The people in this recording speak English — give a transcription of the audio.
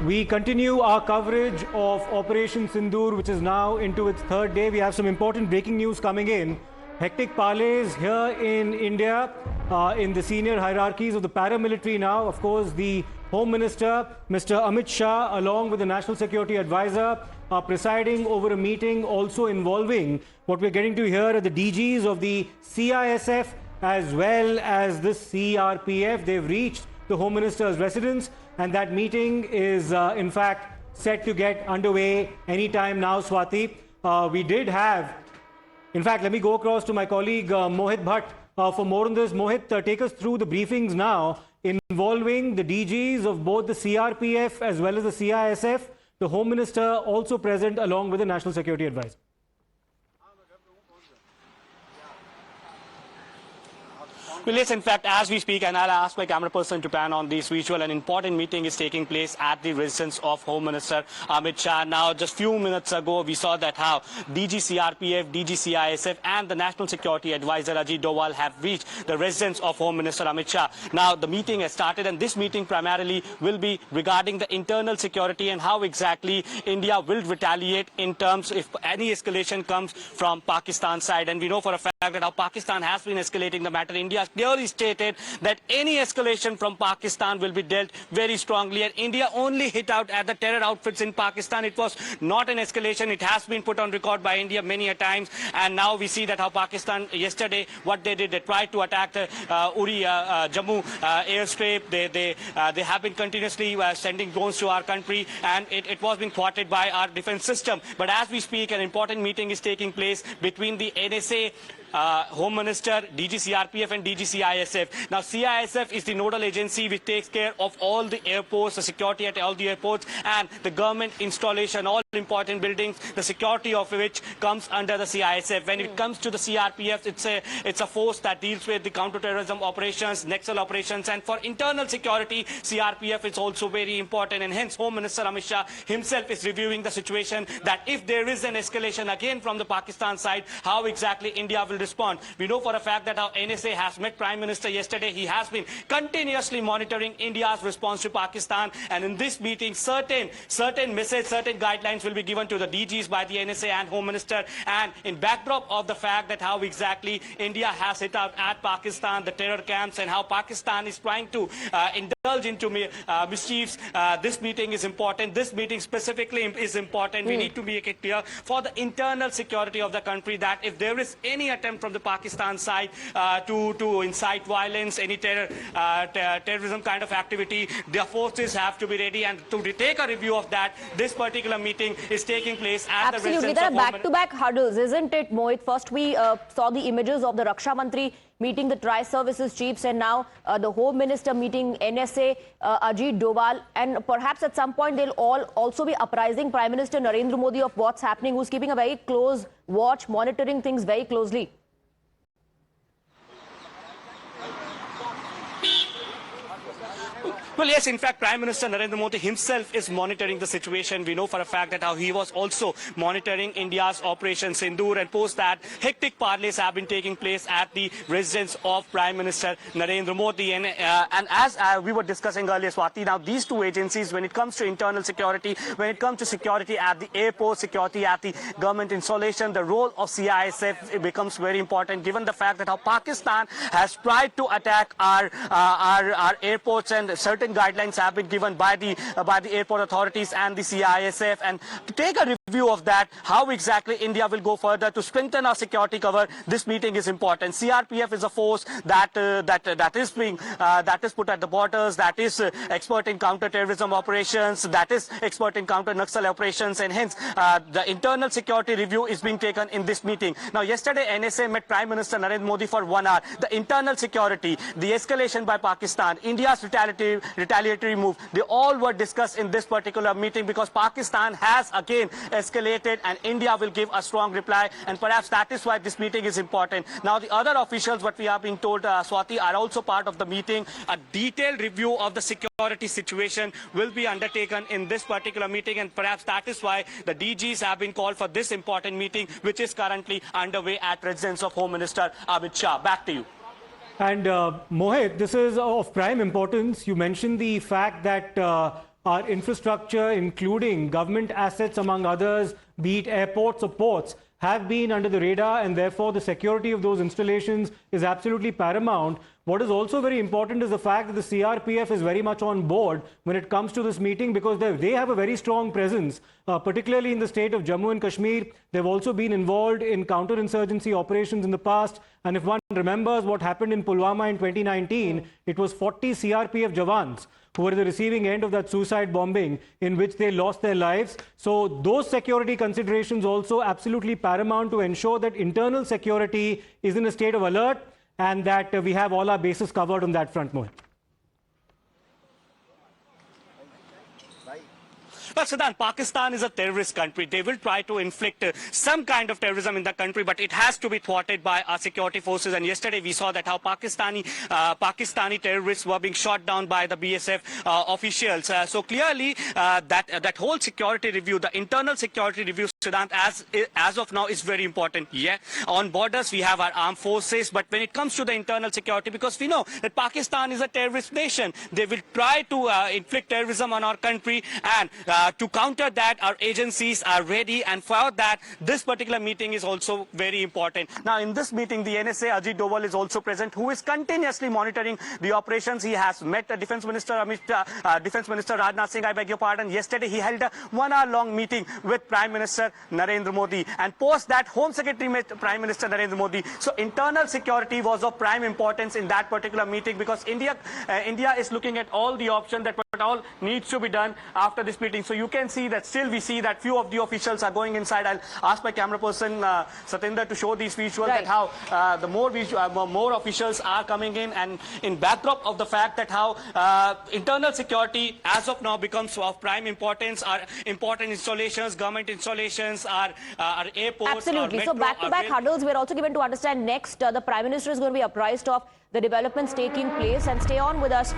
We continue our coverage of Operation Sindoor, which is now into its third day. We have some important breaking news coming in. Hectic parleys here in India, in the senior hierarchies of the paramilitary now. Of course, the Home Minister, Mr. Amit Shah, along with the National Security Advisor, are presiding over a meeting also involving what we're getting to here are the DGs of the CISF as well as the CRPF. They've reached the Home Minister's residence, and that meeting is in fact set to get underway anytime now, Swati. We did have, in fact, let me go across to my colleague Mohit Bhatt for more on this. Mohit, take us through the briefings now involving the DGs of both the CRPF as well as the CISF. The Home Minister also present along with the National Security Advisor. Well, yes, in fact, as we speak, and I'll ask my camera person to pan on this visual, an important meeting is taking place at the residence of Home Minister Amit Shah. Now, just few minutes ago, we saw that how DG CRPF, DG CISF, and the National Security Advisor Ajit Doval have reached the residence of Home Minister Amit Shah. Now, the meeting has started, and this meeting primarily will be regarding the internal security and how exactly India will retaliate in terms if any escalation comes from Pakistan's side. And we know for a fact that how Pakistan has been escalating the matter. India clearly stated that any escalation from Pakistan will be dealt very strongly, and India only hit out at the terror outfits in Pakistan. It was not an escalation. It has been put on record by India many a times, and now we see that how Pakistan yesterday, what they did, they tried to attack the Jammu airstrip. They have been continuously sending drones to our country, and it was being thwarted by our defense system. But as we speak, an important meeting is taking place between the NSA, Home Minister, DG CRPF and DG CISF. Now, CISF is the nodal agency which takes care of all the airports, the security at all the airports, and the government installation, all important buildings, the security of which comes under the CISF. When it comes to the CRPF, it's a force that deals with the counter-terrorism operations, Naxal operations, and for internal security, CRPF is also very important, and hence Home Minister Amit Shah himself is reviewing the situation that if there is an escalation again from the Pakistan side, how exactly India will respond. We know for a fact that our NSA has met Prime Minister yesterday. He has been continuously monitoring India's response to Pakistan, and in this meeting certain messages, certain guidelines will be given to the DGs by the NSA and Home Minister, and in backdrop of the fact that how exactly India has hit out at Pakistan, the terror camps, and how Pakistan is trying to indulge into mischiefs. This meeting is important. This meeting specifically is important. We need to make it clear for the internal security of the country that if there is any attempt from the Pakistan side to incite violence, any terrorism kind of activity, their forces have to be ready. And to take a review of that, this particular meeting is taking place at the residence there are of back-to-back hurdles, isn't it, Mohit? First, we saw the images of the Raksha Mantri meeting the Tri-Services chiefs, and now the Home Minister meeting NSA, Ajit Doval, and perhaps at some point they'll all also be apprising Prime Minister Narendra Modi of what's happening, who's keeping a very close watch, monitoring things very closely. Well, yes, in fact, Prime Minister Narendra Modi himself is monitoring the situation. We know for a fact that how he was also monitoring India's Operation Sindoor, and post that, hectic parleys have been taking place at the residence of Prime Minister Narendra Modi. And as we were discussing earlier, Swati, now these two agencies, when it comes to internal security, when it comes to security at the airport, security at the government installation, the role of CISF becomes very important, given the fact that how Pakistan has tried to attack our airports, and certain guidelines have been given by the airport authorities and the CISF. And to take a review of that, how exactly India will go further to strengthen our security cover, this meeting is important. CRPF is a force that is put at the borders, that is expert in counter-terrorism operations, that is expert in counter-Naxal operations, and hence the internal security review is being taken in this meeting. Now, yesterday NSA met Prime Minister Narendra Modi for 1 hour. The internal security, the escalation by Pakistan, India's retaliatory move, they all were discussed in this particular meeting, because Pakistan has again escalated and India will give a strong reply, and perhaps that is why this meeting is important. Now, the other officials, what we are being told, Swati, are also part of the meeting. A detailed review of the security situation will be undertaken in this particular meeting, and perhaps that is why the DGs have been called for this important meeting, which is currently underway at residence of Home Minister Amit Shah. Back to you. And Mohit, this is of prime importance. You mentioned the fact that our infrastructure, including government assets, among others, be it airports or ports, have been under the radar, and therefore the security of those installations is absolutely paramount. What is also very important is the fact that the CRPF is very much on board when it comes to this meeting, because they have a very strong presence, particularly in the state of Jammu and Kashmir. They've also been involved in counterinsurgency operations in the past. And if one remembers what happened in Pulwama in 2019, it was 40 CRPF Jawans who were at the receiving end of that suicide bombing in which they lost their lives. So those security considerations also absolutely paramount to ensure that internal security is in a state of alert and that we have all our bases covered on that front, Mohit. Well, Siddhant, Pakistan is a terrorist country. They will try to inflict some kind of terrorism in the country, but it has to be thwarted by our security forces. And yesterday we saw that how Pakistani terrorists were being shot down by the BSF officials. So clearly that whole security review, the internal security review, Siddhant, as of now is very important. Yeah, on borders we have our armed forces, but when it comes to the internal security, because we know that Pakistan is a terrorist nation, they will try to inflict terrorism on our country, and to counter that, our agencies are ready, and for that, this particular meeting is also very important. Now, in this meeting, the NSA, Ajit Doval, is also present, who is continuously monitoring the operations. He has met Defense Minister Rajnath Singh, I beg your pardon. Yesterday, he held a 1 hour-long meeting with Prime Minister Narendra Modi, and post that, Home Secretary met Prime Minister Narendra Modi. So, internal security was of prime importance in that particular meeting, because India is looking at all the options that all needs to be done after this meeting. So you can see that still we see that few of the officials are going inside. I'll ask my camera person Satinder to show these visuals, right, that how the more officials are coming in, and in backdrop of the fact that how internal security as of now becomes of prime importance. Our important installations, government installations, our airports. Absolutely. Our So metro, back-to-back hurdles we're also given to understand next. The Prime Minister is going to be apprised of the developments taking place, and stay on with us.